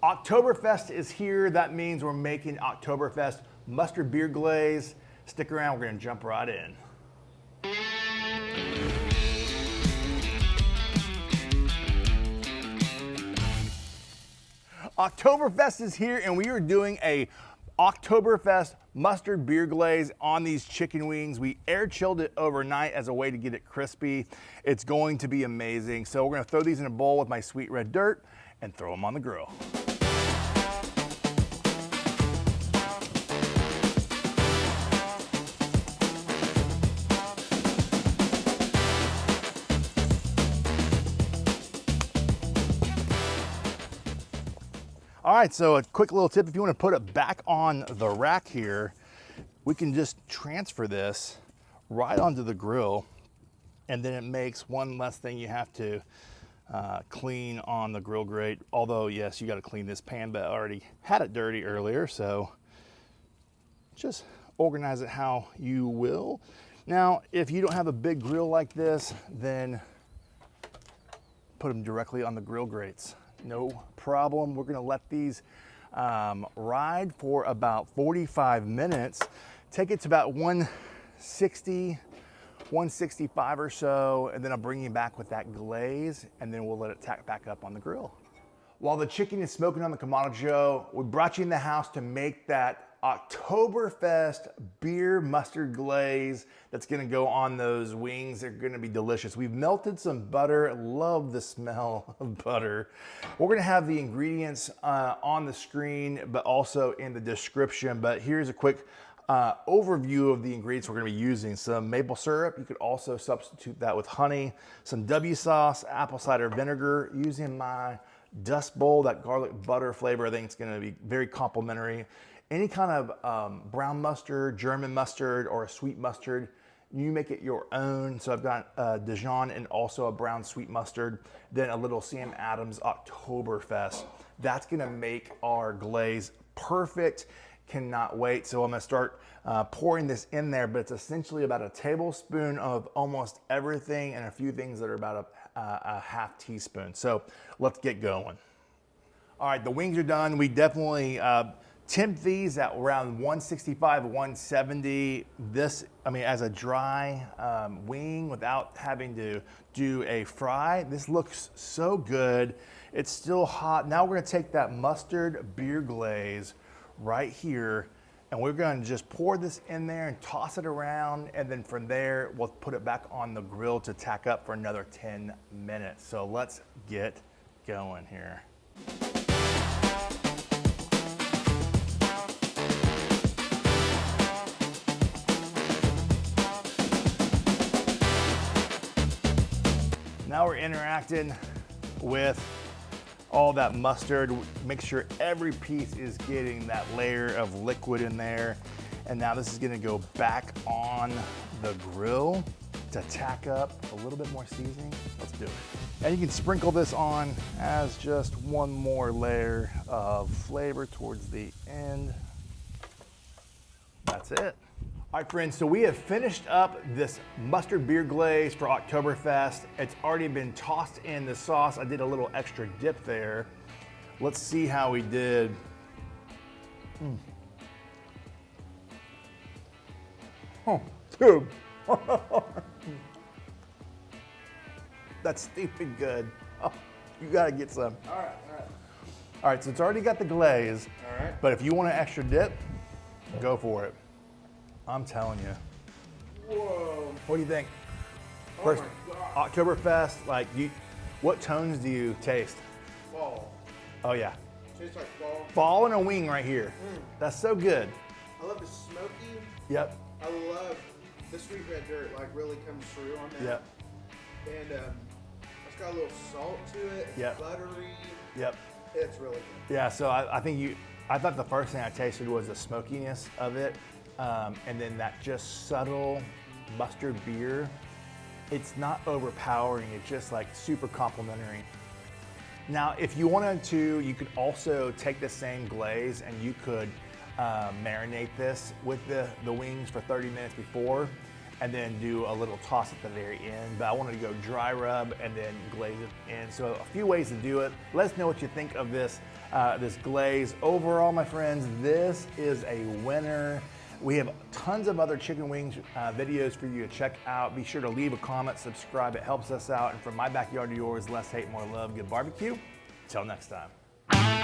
Oktoberfest is here. That means we're making Oktoberfest mustard beer glaze. Stick around, we're gonna jump right in. Oktoberfest is here and we are doing a Oktoberfest mustard beer glaze on these chicken wings. We air chilled it overnight as a way to get it crispy. It's going to be amazing. So we're gonna throw these in a bowl with my sweet red dirt and throw them on the grill. All right, so a quick little tip, if you want to put it back on the rack here, we can just transfer this right onto the grill, and then it makes one less thing you have to clean on the grill grate. Although, yes, you got to clean this pan, but I already had it dirty earlier, so just organize it how you will. Now, if you don't have a big grill like this, then put them directly on the grill grates. No problem. We're gonna let these ride for about 45 minutes. Take it to about 160, 165 or so, and then I'll bring you back with that glaze, and then we'll let it tack back up on the grill. While the chicken is smoking on the Kamado Joe, we brought you in the house to make that Oktoberfest beer mustard glaze that's gonna go on those wings. They're gonna be delicious. We've melted some butter. Love the smell of butter. We're gonna have the ingredients on the screen, but also in the description. But here's a quick overview of the ingredients we're gonna be using. Some maple syrup. You could also substitute that with honey. Some W sauce, apple cider vinegar. Using my Dust Bowl, that garlic butter flavor, I think it's gonna be very complimentary. Any kind of brown mustard, German mustard, or a sweet mustard, you make it your own. So I've got Dijon and also a brown sweet mustard, then a little Sam Adams Oktoberfest. That's gonna make our glaze perfect. Cannot wait. So I'm gonna start pouring this in there, but it's essentially about a tablespoon of almost everything and a few things that are about a half teaspoon. So let's get going. All right, the wings are done. We definitely temp these at around 165, 170. This, I mean, as a dry wing without having to do a fry, this looks so good. It's still hot. Now we're gonna take that mustard beer glaze right here, and we're gonna just pour this in there and toss it around, and then from there, we'll put it back on the grill to tack up for another 10 minutes. So let's get going here. Now we're interacting with all that mustard. Make sure every piece is getting that layer of liquid in there. And now this is gonna go back on the grill to tack up a little bit more seasoning. Let's do it. And you can sprinkle this on as just one more layer of flavor towards the end. That's it. All right, friends, so we have finished up this mustard beer glaze for Oktoberfest. It's already been tossed in the sauce. I did a little extra dip there. Let's see how we did. Oh, dude. That's steaming good. Oh, you gotta get some. All right. All right, so it's already got the glaze. All right. But if you want an extra dip, go for it. I'm telling you. Whoa. What do you think? Oh First, my God. Oktoberfest, like, what tones do you taste? Fall. Oh yeah. Tastes like fall. Fall in a wing right here. That's so good. I love the smoky. Yep. I love the sweet red dirt, like really comes through on that. Yep. And it's got a little salt to it. It's Yep. buttery. Yep. It's really good. Yeah, so I thought the first thing I tasted was the smokiness of it. And then that just subtle mustard beer. It's not overpowering, it's just like super complimentary. Now, if you wanted to, you could also take the same glaze and you could marinate this with the wings for 30 minutes before, and then do a little toss at the very end. But I wanted to go dry rub and then glaze it in. So a few ways to do it. Let us know what you think of this this glaze. Overall, my friends, this is a winner. We have tons of other chicken wings videos for you to check out. Be sure to leave a comment, subscribe. It helps us out. And from my backyard to yours, less hate, more love. Good barbecue. Till next time.